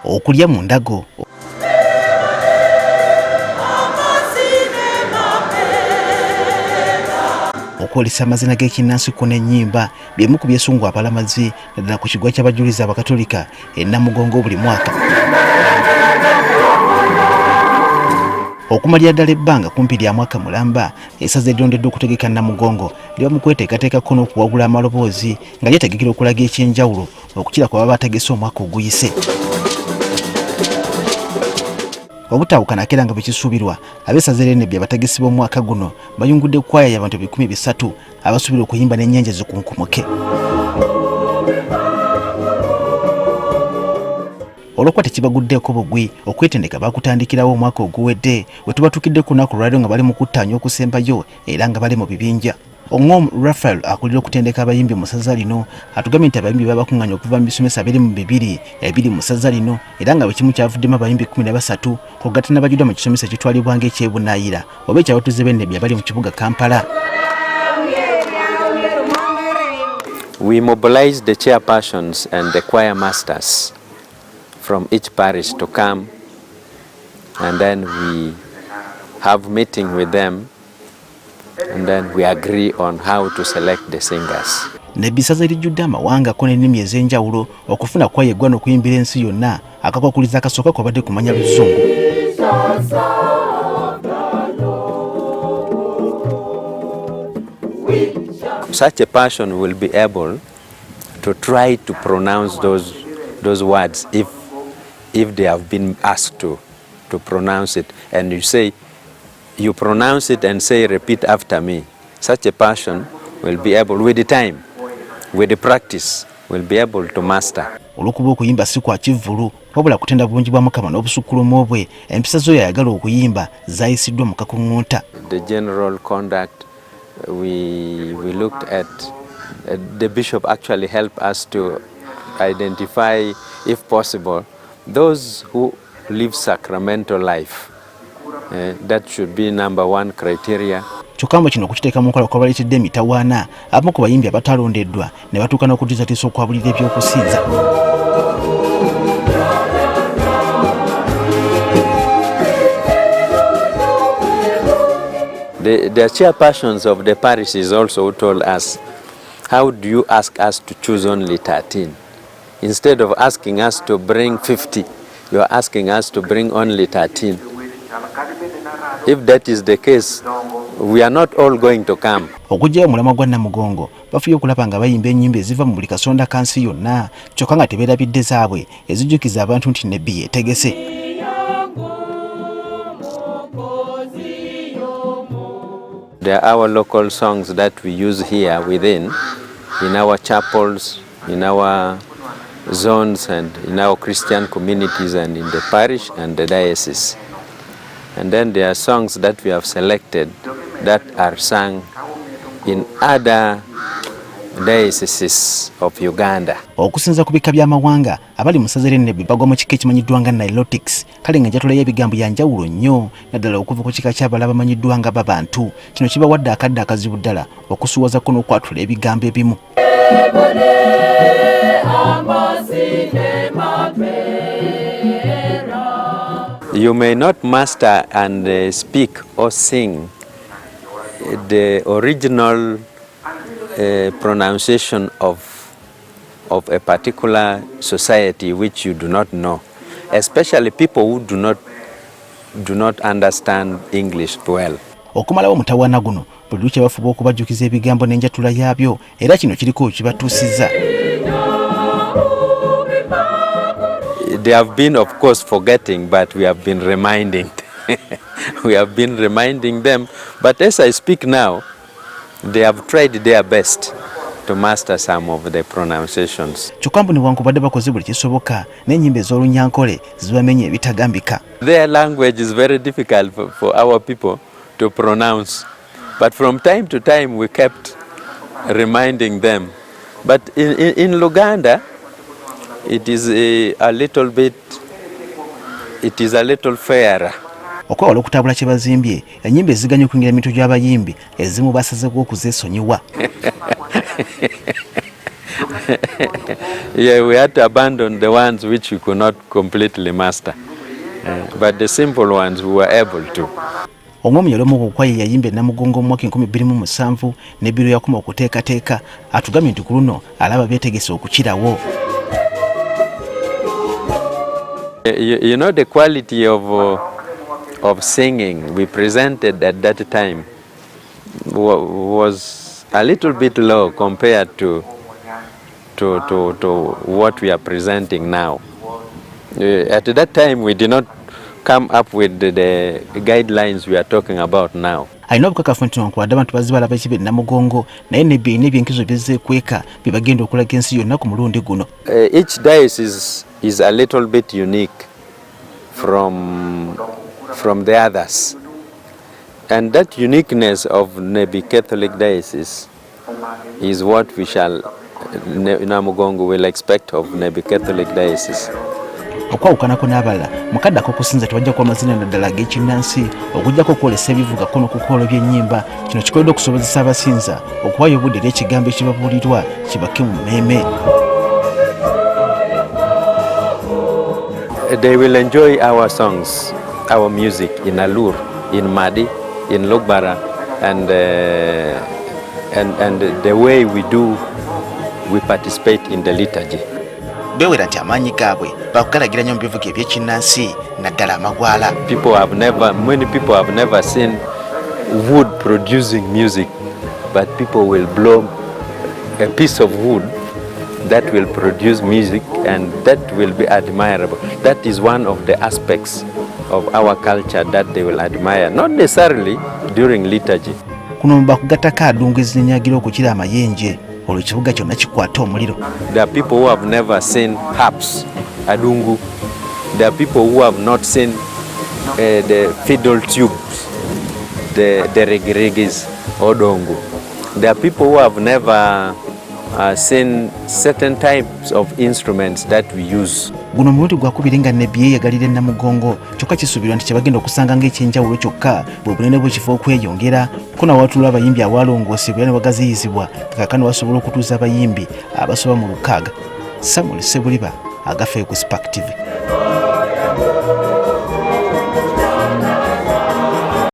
okulya mu ndago. Okwolesa amazina g'ekinnansi ku n'ennyimba by'emu ku byesungwa abalamazi naddala ku kigwa ky'abajulizi abakatolika Namugongo buli mwaka. Okumalira ddala ebbanga kumpi lya mwaka mulamba, essaza erirondedde okutegeka Namugongo liba mu kweteekateekako n'okuwagula amaloboozi nga lyetegekera okulaga ekyenjawulo okukira ku baba bategese omwaka oguyise. Obutawukana kera nga bwekisuubirwa, ab'essaza erya Nebbi abategesi b'omwaka guno bayungudde kwaya y'abantu 300 abasuubira okuyimba n'ennyanja zikunkumuke. Olw'okuba tekibaguddeeko bugwi okwetendeka baakutandikirawo omwaka oguwedde we tubatukidde ku lunaku lwaliro nga bali mu kuttaanya okusembayo era nga bali mu bibinja. Oŋŋom Raphael akulira okutendeka abayimbi mu ssaza lino atugambye nti abayimbi babakuŋŋaanya okuva mu bisomesa 22 ebiri mu ssaza lino era nga bwe kimu kyavuddemu abayimbi 13 kugatta n'abajjudde mu kisomesa ekitwalibwa ng'ekyebunaayira oba ekyabatuuze b'e Nebbi abali mu kibuga Kampala. We mobilized the chairpersons and the choir masters from each parish to come, and then we have meeting with them, and then we agree on how to select the singers. Nebbi ssaza erijjudde amawangako n'ennimi ez'enjawulo okufuna kwaya eggwana okuyimbira ensi yonna akakwakuliza akasooka kwabadde kumanya Luzungu. Such a person will be able to try to pronounce those words if they have been asked to pronounce it, and you pronounce it and say repeat after me. Such a person will be able, with the time, with the practice, will be able to master. Olw'okuba okuyimba si kwa kivvulu wabula kutenda bulungi bwa Mukama n'obusukkulumu bwe, empisa z'oyo ayagala okuyimba zayisiddwa mu kakuŋŋunta. The general conduct, we looked at, the bishop actually helped us to identify, if possible, those who live sacramental life. That should be number one criteria. Kyokka kino okukiteeka mu nkola kwabaleetedde emitawaana abamu ku bayimbi abatalondeddwa ne batuuka n'okutiisatiisa okwabulira ebyokusinza. The chairpersons of the parishes also told us, how do you ask us to choose only 13? Instead of asking us to bring 50, you are asking us to bring only 13. If that is the case, we are not all going to come. Okujjayo mulamwa gwa Namugongo bafuye okulaba nga bayimba ennyimba eziva mu buli kasonda kansi yonna kyokka nga tebeerabidde zaabwe ezijjukiza abantu nti Nebbi yeetegese. There are our local songs that we use here within, in our chapels, in our zones, and in our Christian communities, and in the parish and the diocese. And then there are songs that we have selected that are sung in other dioceses of Uganda. Okusinza ku bika by'amawanga abali mu ssaza erya Nebbi bagwa mu kika ekimanyiddwa nga Nilotics, kale ng'enjatula y'ebigambo ya njawulo nnyo naddala okuva ku kika ky'abala bamanyiddwa nga Babantu. Kino kibawadde akadde akazibu ddala okusuwazako n'okwatula ebigambo ebimu. You may not master and speak or sing the original pronunciation of a particular society which you do not know, especially people who do not understand English well. Okumalawo mutawaana guno buli lukya bafuba okubajjukiza ebigambo n'enjatula yaabyo era kino kiriko kibatuusizza. They have been, of course, forgetting, but we have been reminding. We have been reminding them. But as I speak now, they have tried their best to master some of the pronunciations. Kyokka mbu newankubadde bakoze buli kisoboka n'ennyimba ez'olunyankole zibamenye ebitagambika. Their language is very difficult for our people to pronounce. But from time to time, we kept reminding them. But in Uganda, it is a little bit, it is a little fairer. Okwewala okutabula kye bazimbye ennyimba eziganya okwingira emitwe gy'abayimbi ezimu basazeeko okuzeesonyiwa. Yeah, we had to abandon the ones which we could not completely master. But the simple ones we were able to. Omwami yali omu ku kwaya yayimba Namugongo mu mwaka 2007 Nebbi lwe yakoma okuteekateeka atugambye nti ku luno alaba beetegese okukirawo. You know, the quality of singing we presented at that time was a little bit low compared to what we are presenting now. At that time we did not come up with the guidelines we are talking about now. Alina obukakafu nti newankubadde abantu bazibala b'ekibe Namugongo naye Nebbi alina ebyenkizo bizzeekweka bye bagenda okulaga ensi yonna ku mulundi guno. Each diocese is a little bit unique from the others. And that uniqueness of Nebbi Catholic Diocese is what we shall, Namugongo will expect of Nebbi Catholic Diocese. Okwawukanako n'abalala mukadde ak'okusinza tewajja kuba amazina naddala ag'ekinnansi okuggyako okwolesa ebivuga ko n'okukola by'ennyimba. Kino kikoleddwa okusobozesa abasinza okuwaayo obudde eri ekigambo ekibabuulirwa kibake mu mmeeme. They will enjoy our songs, our music in Alur, in Madi, in Lugbara, and the way we participate in the liturgy. Bewera nti amaanyi gaabwe bakugalagira nnyo mu bivuga eby'ekinnansi naddala amagwala. Many people have never seen wood producing music, but people will blow a piece of wood that will produce music, and that will be admirable. That is one of the aspects of our culture that they will admire, not necessarily during liturgy. Kuno bakugattako adungu ezinenyagira okukira amayenje olwo ekibuga kyonna kikwata omuliro. There are people who have never seen harps, adungu. There are people who have not seen the fiddle tubes, the reggae, odongo. There are people who have never seen certain types of instruments that we use. Guno mulundi gwakubiri nga Nebbi yeeyagalira Namugongo kyokka kisuubirwa nti kyebagenda okusanga ng'ekyenjawulo kyokka bwe bunene bw'ekifo okweyongera ko nawatula abayimbi awalongoosebwa ne bagaziyizibwa kakano basobola okutuuza abayimbi abasoba mu 600. Samuel Sebuliba, Agafe ku Spark TV.